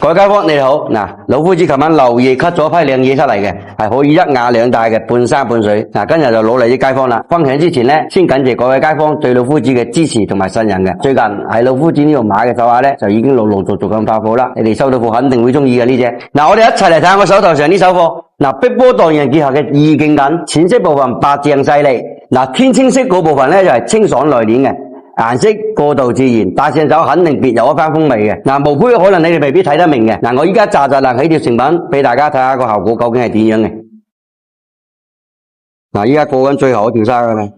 各位街坊你好，老夫子琴晚留夜 cut 咗批靚嘢出嚟嘅，係可以一牙兩帶嘅，半生半水。今日就攞嚟啲街坊啦。分享之前呢，先感謝各位街坊對老夫子嘅支持同埋信任嘅。最近喺老夫子呢度買嘅手鐲呢，就已經陸陸續續咁發貨啦。你哋收到貨肯定會中意嘅呢隻。我哋一齊嚟睇下我手頭上呢手貨。碧波蕩漾結合嘅意境感，淺色部分白淨細膩，天青色嗰部分呢，就係清爽內斂嘅。顏色過度自然，戴上手肯定別有一番風味嘅。毛胚可能你哋未必睇得明嘅。我依家扎起條成品俾大家睇下個效果究竟係點樣嘅。依家過緊最後一條紗噶啦。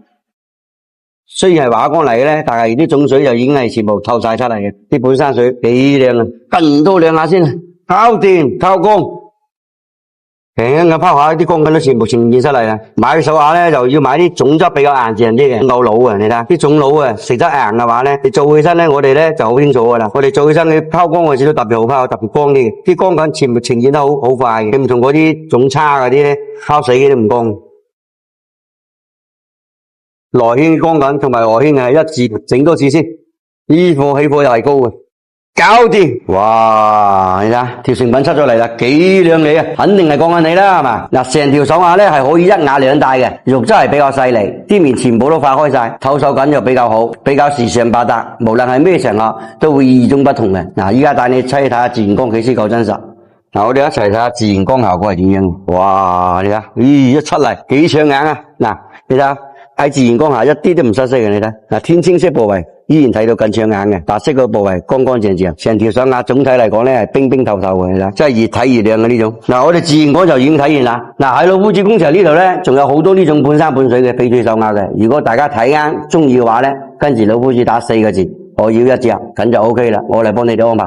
雖然係畫光嚟嘅咧，但係啲種水就已經係全部透晒出嚟嘅。啲本山水幾靚啊！近多兩下先，搞掂透光。輕輕咁拋下啲光粉都全部呈現出嚟啦。買手鐲咧就要買啲種質比較硬淨啲嘅，夠老啊！你睇下啲種老啊，食得硬嘅話咧，你做起身咧，我哋咧就好清楚噶啦。我哋做起身你拋光嗰時都特別好拋，特別光啲嘅，啲光粉全部呈現得好快嘅，唔同嗰啲種差嗰啲咧，拋死嘅都唔光。內圈光粉同埋外圈係一致，整多次先。呢貨起貨又係高嘅。搞掂！哇，你睇下條成品出咗嚟啦，幾靚你啊！肯定係講緊你啦，係嘛？成條手鐲咧係可以一牙兩帶嘅，肉質係比較細膩，啲面全部都化開晒，透手感又比較好，比較時尚百搭，無論係咩場合都會與眾不同嘅。依家帶你出去睇下自然光幾先夠真實。我哋一齊睇下自然光效果係點樣。哇，你睇下，一出嚟幾搶眼啊！你睇下喺自然光下一啲都唔失色嘅，你睇天青色部位依然睇到更搶眼嘅，白色個部位乾乾淨淨，成條手鐲總體嚟講咧係冰冰透透嘅，你睇真係越睇越靚嘅呢種。我哋自然光就已經體現啦。喺老夫子工場呢度咧，仲有好多呢種半山半水嘅翡翠手鐲嘅。如果大家睇啱中意嘅話咧，跟住老夫子打4個字，我要一隻，咁就 OK 啦，我嚟幫你哋安排。